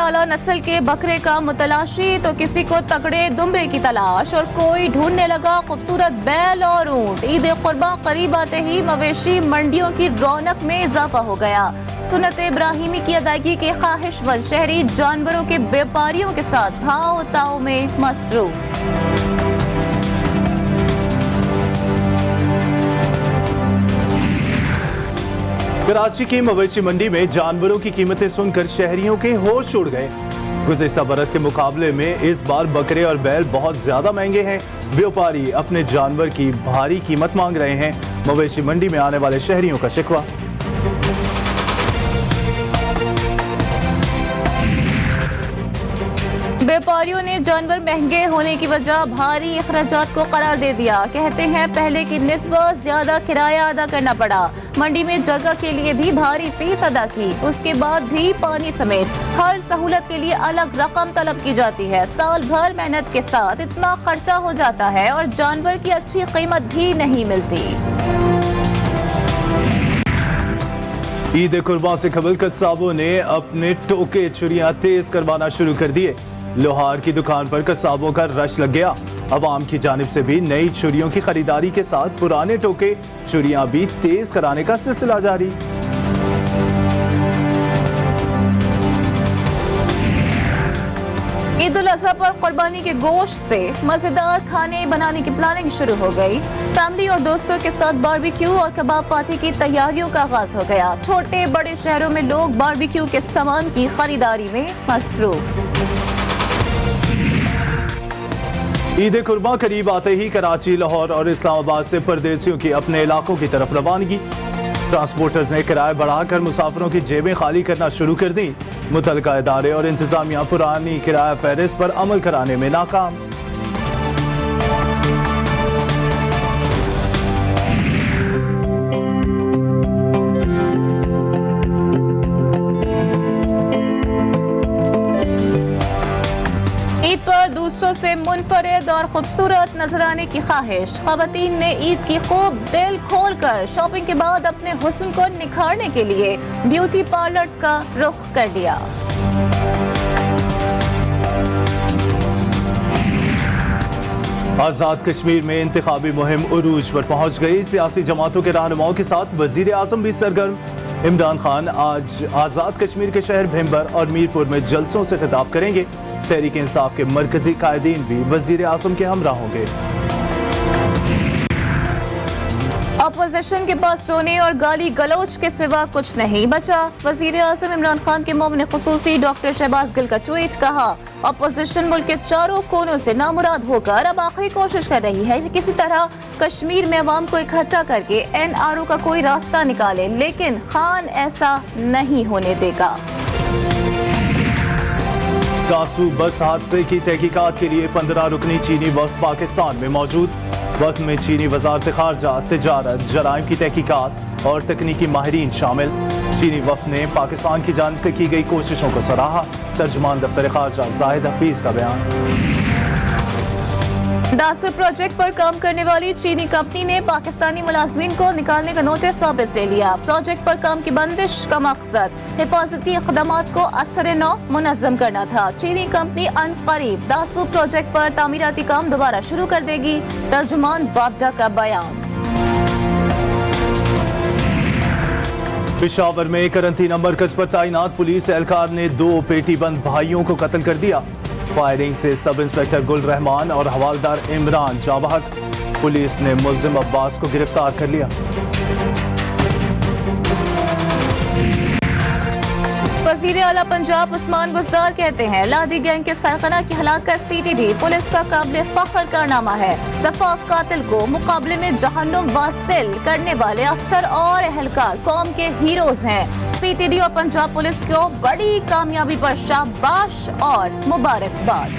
आला नस्ल के बकरे का मुतलाशी तो किसी को तगड़े दुम्बे की तलाश और कोई ढूंढने लगा खूबसूरत बैल और ऊंट। ईद कुर्बां करीब आते ही मवेशी मंडियों की रौनक में इजाफा हो गया। सुन्नत इब्राहिमी की अदायगी के ख्वाहिशमंद शहरी जानवरों के व्यापारियों के साथ भाव ताव में मसरूफ। कराची की मवेशी मंडी में जानवरों की कीमतें सुनकर शहरियों के होश उड़ गए। गुज़िश्ता बरस के मुकाबले में इस बार बकरे और बैल बहुत ज्यादा महंगे हैं। व्यापारी अपने जानवर की भारी कीमत मांग रहे हैं। मवेशी मंडी में आने वाले शहरियों का शिकवा। व्यापारियों ने जानवर महंगे होने की वजह भारी अखराजात को करार दे दिया। कहते हैं पहले की निस्बत ज्यादा किराया अदा करना पड़ा, मंडी में जगह के लिए भी भारी फीस अदा की, उसके बाद भी पानी समेत हर सहूलत के लिए अलग रकम तलब की जाती है। साल भर मेहनत के साथ इतना खर्चा हो जाता है और जानवर की अच्छी कीमत भी नहीं मिलती। ईद कुर्बां से कबल कस्साबों ने अपने टोके छुरियां तेज करवाना शुरू कर दिए। लोहार की दुकान पर कस्साबों का रश लग गया। अवाम की जानिब से भी नई छुरियों की खरीदारी के साथ पुराने टोके छुरियां भी तेज कराने का सिलसिला जारी। ईद उल अज़हा पर कुर्बानी के गोश्त से मजेदार खाने बनाने की प्लानिंग शुरू हो गई। फैमिली और दोस्तों के साथ बारबेक्यू और कबाब पार्टी की तैयारियों का आगाज हो गया। छोटे बड़े शहरों में लोग बारबेक्यू के सामान की खरीदारी में मसरूफ। ईद कुर्बां करीब आते ही कराची, लाहौर और इस्लामाबाद से परदेसियों की अपने इलाकों की तरफ रवानगी। ट्रांसपोर्टर्स ने किराए बढ़ाकर मुसाफिरों की जेबें खाली करना शुरू कर दी। मुतलका इदारे और इंतजामिया पुरानी किराया फहरिस्त पर अमल कराने में नाकाम। ईद पर दूसरों से मुनफरिद और खूबसूरत नजर आने की ख्वाहिश। ख़वातीन ने ईद की खूब दिल खोल कर शॉपिंग के बाद अपने हुस्न को निखारने के लिए ब्यूटी पार्लर्स का रुख कर लिया। आजाद कश्मीर में इंतखाबी मुहिम उरूज पर पहुंच गई। सियासी जमातों के रहनुमाओं के साथ वजीर आजम भी सरगर्म। इमरान खान आज आजाद कश्मीर के शहर भिम्बर और मीरपुर में जलसों से खिताब करेंगे। तहरीक इंसाफ के मरकजी कायदीन भी वजीर आजम के हमरा होंगे। अपोजिशन के पास रोने और गाली गलौज के सिवा कुछ नहीं बचा। वजीर आजम इमरान खान के मोमिन खुसूसी डॉक्टर शहबाज गिल का ट्वीट, कहा अपोजिशन मुल्क के चारों कोनों से नामुराद होकर अब आखिरी कोशिश कर रही है कि किसी तरह कश्मीर में अवाम को इकट्ठा करके NRO का कोई रास्ता निकाले, लेकिन खान ऐसा नहीं होने देगा। कासू बस हादसे की तहकीकात के लिए 15 रुकनी चीनी वफ्द पाकिस्तान में मौजूद। वक्त में चीनी वजारत खारजा, तिजारत, जराइम की तहकीकात और तकनीकी माहिरीन शामिल। चीनी वफ्द ने पाकिस्तान की जानिब से की गई कोशिशों को सराहा। तर्जुमान दफ्तर खारजा जाहिद हफीज का बयान। दासू प्रोजेक्ट पर काम करने वाली चीनी कंपनी ने पाकिस्तानी मुलाजमीन को निकालने का नोटिस वापस ले लिया। प्रोजेक्ट पर काम की बंदिश का मकसद हिफाजती इक़दामात को अस्तर नौ मुनज़्ज़म करना था। चीनी कंपनी अनक़रीब दासू प्रोजेक्ट पर तामीराती काम दोबारा शुरू कर देगी। तर्जुमान वापडा का बयान। पेशावर में करंतना मरकज पर तैनात पुलिस एहलकार ने 2 पेटी बंद भाइयों को कत्ल कर दिया। फायरिंग से सब इंस्पेक्टर गुल रहमान और हवालदार इमरान जाबहक। पुलिस ने मुल्जिम अब्बास को गिरफ्तार कर लिया। वज़ीर आला पंजाब उस्मान बुज़दार कहते हैं लादी गैंग के सरगना की हलाकत CTD पुलिस का काबिल फख्र कारनामा है। सफाक कातिल को मुकाबले में जहन्नुम वासिल करने वाले अफसर और एहलकार कौम के हीरोज हैं। CTD और पंजाब पुलिस को बड़ी कामयाबी पर शाबाश और मुबारकबाद।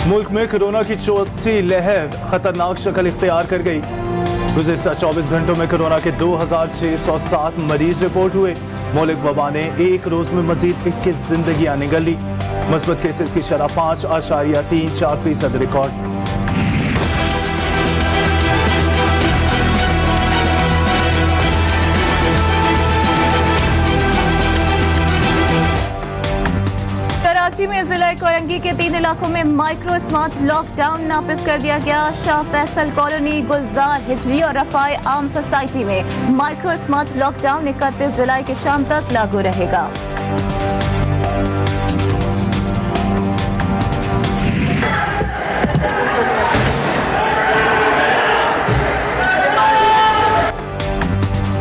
मुल्क में कोरोना की चौथी लहर खतरनाक शक्ल इख्तियार कर गई। गुज़िश्ता 24 घंटों में कोरोना के 2607 मरीज रिपोर्ट हुए। मौलिक वबा ने एक रोज में मजीद 21 जिंदगियां निगल ली। मस्बत केसेस की शरह 5.34% रिकॉर्ड। कराची में जिला कोरंगी के 3 इलाकों में माइक्रो स्मार्ट लॉकडाउन नाफिज कर दिया गया। शाह फैसल कॉलोनी, गुलजार, हिजरी और रफाए आम सोसाइटी में माइक्रो स्मार्ट लॉकडाउन 31 जुलाई की शाम तक लागू रहेगा।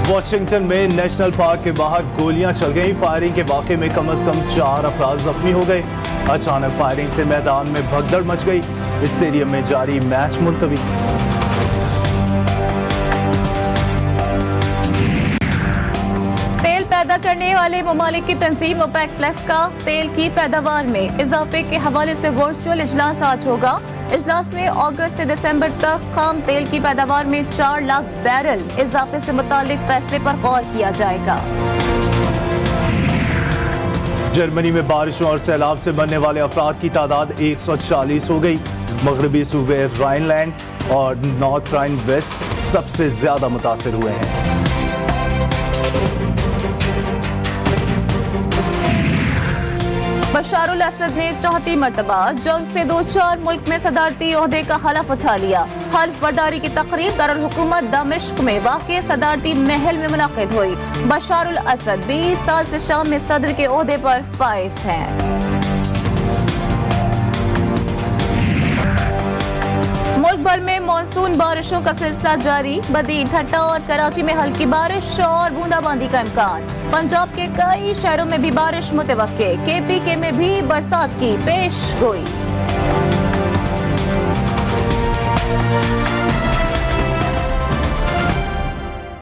वाशिंगटन में नेशनल पार्क के बाहर गोलियां चल गई। फायरिंग के वाक़े में कम से कम 4 अफराद जख्मी हो गए। अचानक फायरिंग से मैदान में भगदड़ मच गई। स्टेडियम में जारी मैच मुलतवी। तेल पैदा करने वाले ममालिक की तंजीम ओपेक प्लस का तेल की पैदावार में इजाफे के हवाले से वर्चुअल इजलास आज होगा। इजलास में अगस्त से दिसंबर तक खाम तेल की पैदावार में 4 लाख बैरल इजाफे से मुतालिक फैसले पर गौर किया जाएगा। जर्मनी में बारिशों और सैलाब से मरने वाले अफराद की तादाद 140 हो गई। मगरबी सूबे राइनलैंड और नॉर्थ राइन वेस्ट सबसे ज्यादा मुतासिर हुए हैं। बशारुल असद ने चौथी मरतबा जंग से 2-4 मुल्क में सदारती ओहदे का हलफ उठा लिया। हल्फ बर्दारी की तकरीब दारुल हुकूमत दमिश्क में वाक़े सदारती महल में मुनक़िद हुई। बशारुल असद 20 साल से शाम में सदर के ओहदे पर फाइज हैं। मुल्क भर में मानसून बारिशों का सिलसिला जारी। बदी, ठट्टा और कराची में हल्की बारिश और बूंदाबांदी का इम्कान। पंजाब के कई शहरों में भी बारिश मुतवक्के। KPK में भी बरसात की पेश गोई।